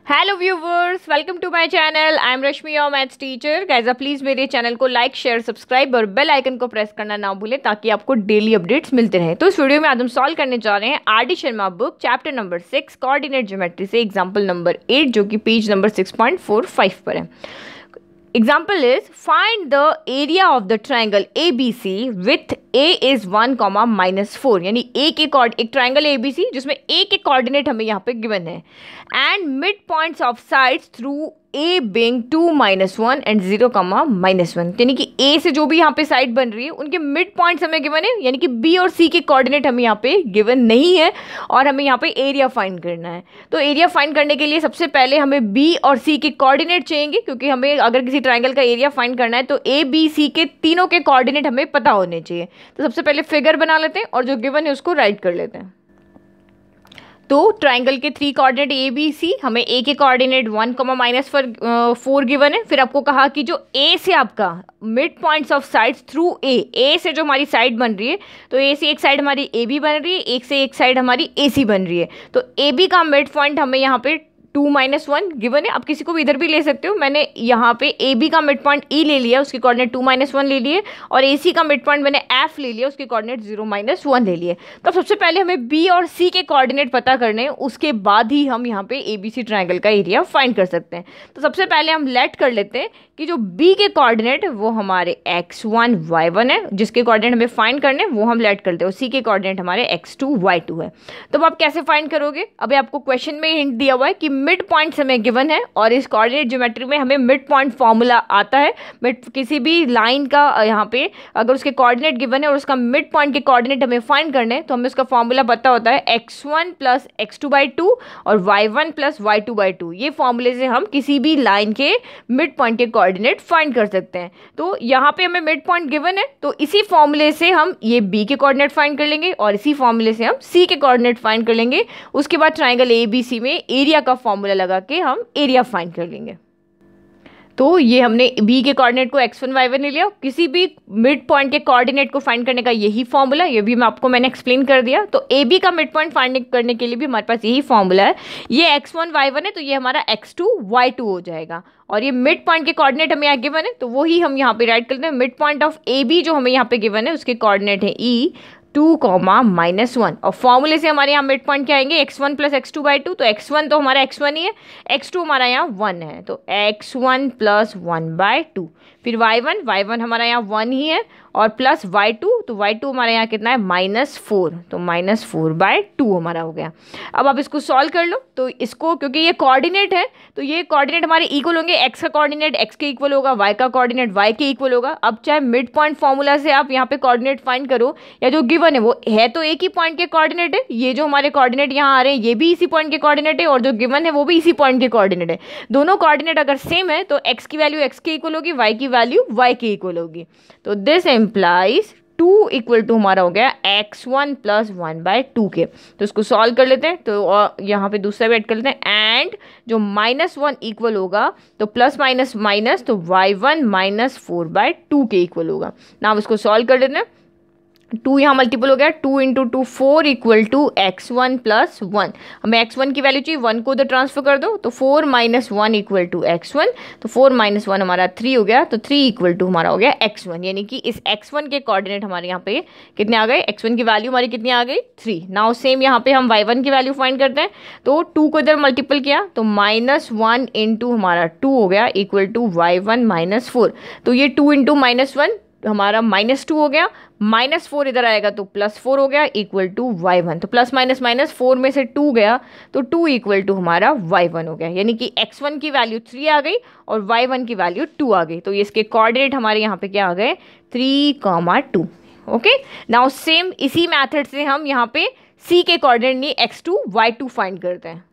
Hello viewers, welcome to my channel. I am Rashmi, your maths teacher. Guys आप please मेरे channel को like, share, subscribe और bell icon को press करना ना भूलें ताकि आपको डेली अपडेट्स मिलते रहें। तो इस वीडियो में आज हम सॉल्व करने जा रहे हैं R D Sharma book chapter number 6 coordinate geometry से एग्जाम्पल नंबर 8 जो कि पेज नंबर 6.45 पर है। Example is find the area of the triangle ABC with A is 1, -4 यानी एक ट्राइंगल ABC जिसमें A के कोऑर्डिनेट हमें यहाँ पे गिवन है and mid points of sides through A being 2, -1 and 0, -1 यानी कि A से जो भी यहाँ पे साइड बन रही है उनके मिड पॉइंट्स हमें गिवन है, यानी कि B और C के कोऑर्डिनेट हमें यहाँ पे गिवन नहीं है और हमें यहाँ पे एरिया फाइंड करना है। तो एरिया फाइंड करने के लिए सबसे पहले हमें B और C के कोऑर्डिनेट चाहिए, क्योंकि हमें अगर किसी ट्राइंगल का एरिया फाइंड करना है तो A B C के तीनों के कोऑर्डिनेट हमें पता होने चाहिए। तो सबसे पहले फिगर बना लेते हैं और जो गिवन है उसको राइट कर लेते हैं। तो ट्राइंगल के 3 कोऑर्डिनेट ए बी सी, हमें ए के कोऑर्डिनेट 1, -4 गिवन है। फिर आपको कहा कि जो ए से आपका mid points of sides through a से जो हमारी साइड बन रही है, तो ए से एक साइड हमारी ए बी बन रही है, एक से एक साइड हमारी ए सी बन रही है। तो ए बी का मिड पॉइंट हमें यहाँ पे 2, -1 गिवन है। आप किसी को भी इधर भी ले सकते हो। मैंने यहाँ पे ए बी का मिड पॉइंट ई ले लिया, उसके कोऑर्डिनेट 2, -1 ले लिए, और ए सी का मिड पॉइंट मैंने एफ ले लिया, उसके कोऑर्डिनेट 0, -1 ले लिए। तो सबसे पहले हमें बी और सी के कोऑर्डिनेट पता करने हैं, उसके बाद ही हम यहाँ पे ए बी सी ट्राइंगल का एरिया फाइंड कर सकते हैं। तो सबसे पहले हम लेट कर लेते हैं कि जो बी के कोऑर्डिनेट वो हमारे x1 y1 है, जिसके कोऑर्डिनेट हमें फाइंड करने वो हम लेट करते हैं, और सी के कोऑर्डिनेट हमारे x2 y2 है। तो अब आप कैसे फाइंड करोगे? अभी आपको क्वेश्चन में हिंट दिया हुआ है कि मिड पॉइंट्स हमें गिवन है, और इस कोऑर्डिनेट ज्योमेट्री में हमें मिड पॉइंट फॉर्मूला आता है। किसी भी लाइन का यहाँ पे अगर उसके कोऑर्डिनेट गिवन है और उसका मिड पॉइंट के कोऑर्डिनेट हमें फाइंड करने हैं, तो हमें उसका फॉर्मूला पता होता है x1 + x2/2 और y1 + y2/2। ये फॉर्मूले से हम किसी भी लाइन के मिड पॉइंट के कोऑर्डिनेट फाइंड कर सकते हैं। तो यहाँ पे हमें मिड पॉइंट गिवन है, तो इसी फॉर्मूले से हम ये बी के कोऑर्डिनेट फाइंड कर लेंगे और इसी फॉर्मूले से हम सी के कोऑर्डिनेट फाइंड कर लेंगे। उसके बाद ट्राइंगल ए बी सी में एरिया का फॉर्मूला लगा के हम एरिया फाइंड कर लेंगे। तो ये हमने बी के कोऑर्डिनेट को x1 y1 ले लिया। किसी भी मिड पॉइंट के कोऑर्डिनेट को फाइंड करने का यही फॉर्मूला, ये भी मैंने एक्सप्लेन कर दिया। तो ए बी का मिड पॉइंट फाइंड करने के लिए भी हमारे पास यही फॉर्मूला है। ये x1 y1 है, तो ये हमारा x2 y2 हो जाएगा, और ये मिड पॉइंट के कोऑर्डिनेट हमें यहाँ गिवन है, तो वही हम यहाँ पे राइट करते हैं। Mid point of A B जो हमें यहाँ पे गिवन है उसके कोऑर्डिनेट है e 2, -1, और फॉर्मूले से हमारे यहाँ मिड पॉइंट क्या आएंगे x1 + x2/2। तो x1 तो हमारा x1 ही है, x2 हमारा यहाँ 1 है, तो x1 + 1/2। फिर y1 हमारा यहाँ 1 ही है, और प्लस y2, तो y2 हमारे यहाँ कितना है -4, तो -4/2 हमारा हो गया। अब आप इसको सॉल्व कर लो। तो इसको क्योंकि ये कोऑर्डिनेट है, तो ये कोऑर्डिनेट हमारे इक्वल होंगे। x का कोऑर्डिनेट x के इक्वल होगा, y का कोऑर्डिनेट y के इक्वल होगा। अब चाहे मिड पॉइंट फॉर्मूला से आप यहाँ पे कोऑर्डिनेट फाइंड करो, या जो गिवन है वो है तो एक ही पॉइंट के कोऑर्डिनेट है। ये जो हमारे कोऑर्डिनेट यहाँ आ रहे हैं ये भी इसी पॉइंट के कोऑर्डिनेट है, और जो गिवन है वो भी इसी पॉइंट के कोऑर्डिनेट है। दोनों कोऑर्डिनेट अगर सेम है तो x की वैल्यू x के इक्वल होगी, y की वैल्यू y के इक्वल होगी। तो दिस इम्प्लाइज 2 = हमारा हो गया x1 + 1/2 के। तो इसको सॉल्व कर लेते हैं। तो यहाँ पे दूसरा भी ऐड कर लेते हैं, एंड जो -1 इक्वल होगा तो प्लस माइनस माइनस, तो y1 -4/2 के इक्वल होगा ना। अब इसको सॉल्व कर लेते हैं। 2 यहाँ मल्टीपल हो गया, 2 × 2 4 = x1 + 1। हमें x1 की वैल्यू चाहिए, 1 को उधर ट्रांसफर कर दो, तो 4 - 1 = x1, तो 4 - 1 हमारा 3 हो गया, तो 3 = हमारा हो गया x1, यानी कि इस x1 के कोऑर्डिनेट हमारे यहाँ पे कितने आ गए? x1 की वैल्यू हमारी कितनी आ गई? 3। नाउ सेम यहाँ पे हम y1 की वैल्यू फाइंड करते हैं, तो 2 को इधर मल्टीपल किया तो -1 × हमारा 2 हो गया = y1 -4। तो ये 2 × -1 हमारा -2 हो गया, -4 इधर आएगा तो +4 हो गया = y1। तो प्लस माइनस माइनस 4 में से 2 गया, तो 2 = हमारा y1 हो गया, यानी कि x1 की वैल्यू 3 आ गई और y1 की वैल्यू 2 आ गई। तो इसके कोऑर्डिनेट हमारे यहाँ पे क्या आ गए? 3, 2। ओके, नाउ सेम इसी मेथड से हम यहाँ पे c के कोऑर्डिनेट नहीं x2 y2 फाइंड करते हैं।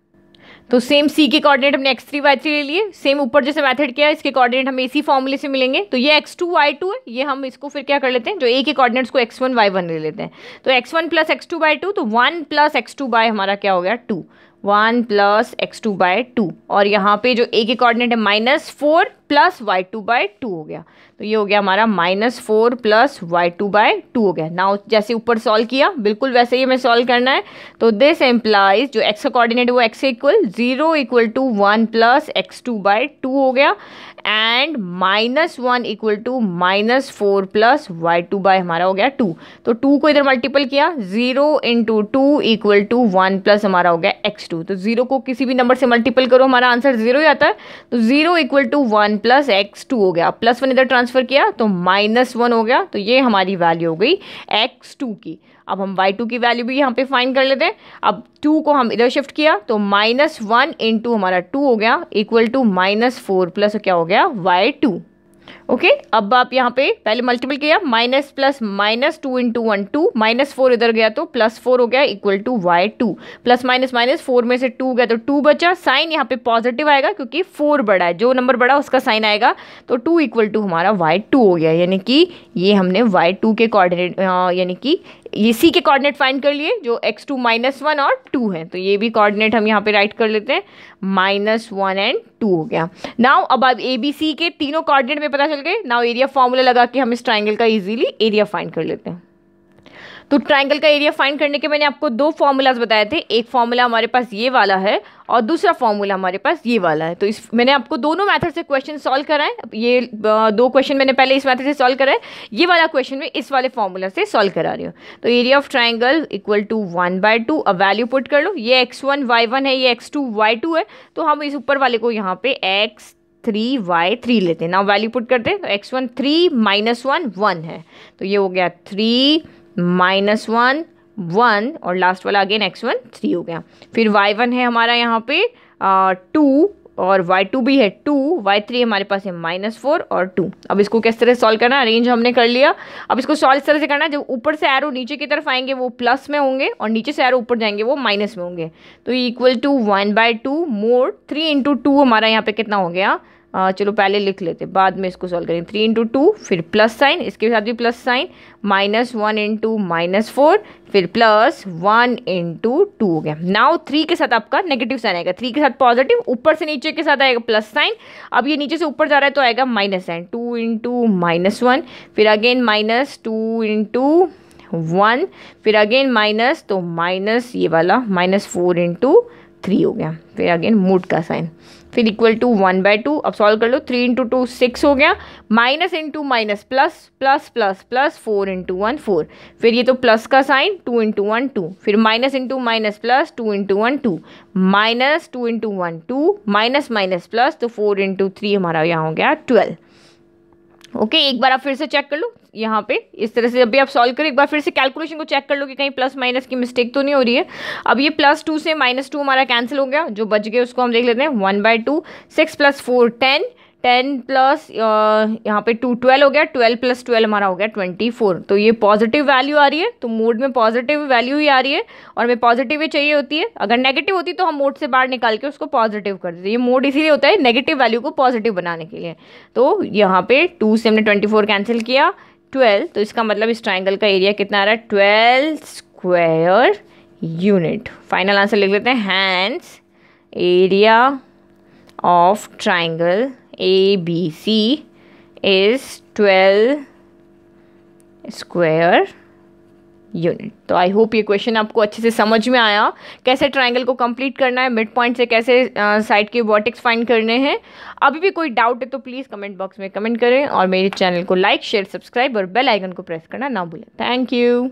तो सेम सी के कोऑर्डिनेट हमने x3 y3 ले लिए, सेम ऊपर जैसे मेथड किया इसके कोऑर्डिनेट हमें इसी फॉर्मूले से मिलेंगे। तो ये x2 y2 है, ये हम इसको फिर क्या कर लेते हैं, जो a के कोऑर्डिनेट्स को x1 y1 ले लेते हैं। तो x1 + x2/2, तो 1 + x2 हमारा क्या हो गया? 2। 1 प्लस x2/2, और यहाँ पे जो a के कोऑर्डिनेट है -4 प्लस y2/2 हो गया, तो ये हो गया हमारा -4 प्लस y2/2 हो गया। नाउ जैसे ऊपर सॉल्व किया बिल्कुल वैसे ही हमें सॉल्व करना है। तो दिस एम्प्लाइज जो x का कोऑर्डिनेट है वो x equal 0 equal to 1 plus x2/2 हो गया, and -1 equal to -4 plus y2 हमारा हो गया 2। तो 2 को इधर मल्टीपल किया, 0 इंटू 2 इक्वल टू 1 प्लस हमारा हो गया x2। तो 0 को किसी भी नंबर से मल्टीपल करो हमारा आंसर 0 ही आता है। तो 0 इक्वल टू 1 प्लस x2 हो गया, +1 इधर ट्रांसफर किया तो -1 हो गया। तो ये हमारी वैल्यू हो गई x2 की। अब हम y2 की वैल्यू भी यहाँ पे फाइंड कर लेते हैं। अब 2 को हम इधर शिफ्ट किया तो -1 इंटू हमारा 2 हो गया इक्वल टू -4 प्लस क्या हो गया y2। ओके, अब आप यहाँ पे पहले मल्टीपल किया, माइनस प्लस -2 इंटू 1 2, -4 इधर गया तो +4 हो गया equal to y2, plus minus -4 में से 2 गया तो 2 बचा। साइन यहाँ पे पॉजिटिव आएगा क्योंकि 4 बड़ा है, जो नंबर बड़ा उसका साइन आएगा। तो 2 इक्वल टू हमारा y2 हो गया, यानी कि ये हमने y2 के कोऑर्डिनेट यानी कि ये सी के कोऑर्डिनेट फाइंड कर लिए जो x2 -1 और 2 है। तो ये भी कोऑर्डिनेट हम यहाँ पे राइट कर लेते हैं, -1 एंड 2 हो गया। नाउ अब ए बी सी के तीनों कोऑर्डिनेट में पता चल गए। नाउ एरिया फॉर्मूला लगा के हम इस ट्राइंगल का इजीली एरिया फाइंड कर लेते हैं। तो ट्राइंगल का एरिया फाइंड करने के मैंने आपको 2 फॉर्मूलाज बताए थे, एक फॉर्मूला हमारे पास ये वाला है और दूसरा फॉर्मूला हमारे पास ये वाला है। तो इस मैंने आपको दोनों मेथड से क्वेश्चन सॉल्व कराए। ये 2 क्वेश्चन मैंने पहले इस मेथड से सॉल्व कराए, ये वाला क्वेश्चन में इस वाले फॉर्मूला से सॉल्व करा रही हूँ। तो area of triangle equal to 1/2, अब वैल्यू पुट कर लो। ये x1 y1 है, ये x2 y2 है, तो हम इस ऊपर वाले को यहाँ पे x3 y3 लेते हैं। ना वैल्यू पुट करते हैं तो x1 3 -1 1 है, तो ये हो गया 3 -1 1 और लास्ट वाला अगेन x1 3 हो गया। फिर y1 है हमारा यहाँ पे 2 और y2 भी है 2, y3 हमारे पास है -4 और 2। अब इसको किस तरह सॉल्व करना है, अरेंज हमने कर लिया। अब इसको सॉल्व इस तरह से करना है, जब ऊपर से एरो नीचे की तरफ आएंगे वो प्लस में होंगे और नीचे से एरो ऊपर जाएंगे वो माइनस में होंगे। तो इक्वल टू 1/2 मोड 3 इंटू 2 हमारा यहाँ पे कितना हो गया, चलो पहले लिख लेते बाद में इसको सॉल्व करेंगे। 3 इंटू 2 फिर प्लस साइन, इसके साथ भी प्लस साइन, -1 इंटू -4 फिर +1 इंटू 2 हो गया। नाउ 3 के साथ आपका नेगेटिव साइन आएगा, 3 के साथ पॉजिटिव, ऊपर से नीचे के साथ आएगा प्लस साइन। अब ये नीचे से ऊपर जा रहा है तो आएगा माइनस साइन, 2 इंटू -1 फिर अगेन -2 इंटू 1 फिर अगेन माइनस, तो माइनस ये वाला -4 इंटू 3 हो गया, फिर अगेन मूड का साइन, फिर इक्वल टू 1/2। अब सॉल्व कर लो, 3 इंटू 2 6 हो गया, minus into minus plus plus plus plus 4 into 1 4, फिर ये तो प्लस का साइन 2 इंटू 1 2, फिर minus into minus plus 2 into 1 2, minus 2 into 1 2, minus minus plus, तो 4 इंटू 3 हमारा यहाँ हो गया 12। ओके, एक बार आप फिर से चेक कर लो यहाँ पे इस तरह से, अभी आप सॉल्व करो एक बार फिर से कैलकुलेशन को चेक कर लो कि कहीं प्लस माइनस की मिस्टेक तो नहीं हो रही है। अब ये +2 से -2 हमारा कैंसिल हो गया, जो बच गए उसको हम देख लेते हैं। 1/2, 6 + 4 10, 10 प्लस यहाँ पे 2 12 हो गया, 12 + 12 हमारा हो गया 24। तो ये पॉजिटिव वैल्यू आ रही है, तो मोड में पॉजिटिव वैल्यू ही आ रही है और हमें पॉजिटिव ही चाहिए होती है। अगर नेगेटिव होती तो हम मोड से बाहर निकाल के उसको पॉजिटिव कर देते। ये मोड इसीलिए होता है नेगेटिव वैल्यू को पॉजिटिव बनाने के लिए। तो यहाँ पे 2 से हमने 24 कैंसिल किया, 12, तो इसका मतलब इस ट्राइंगल का एरिया कितना आ रहा है, 12 स्क्वायर यूनिट। फाइनल आंसर लिख लेते हैं, hence area of triangle ABC is 12 square unit. तो आई होप ये क्वेश्चन आपको अच्छे से समझ में आया, कैसे ट्राइंगल को कंप्लीट करना है, मिड पॉइंट से कैसे साइड के वर्टेक्स फाइंड करने हैं। अभी भी कोई डाउट है तो प्लीज़ कमेंट बॉक्स में कमेंट करें और मेरे चैनल को लाइक शेयर सब्सक्राइब और बेल आइकन को प्रेस करना ना भूलें। Thank you.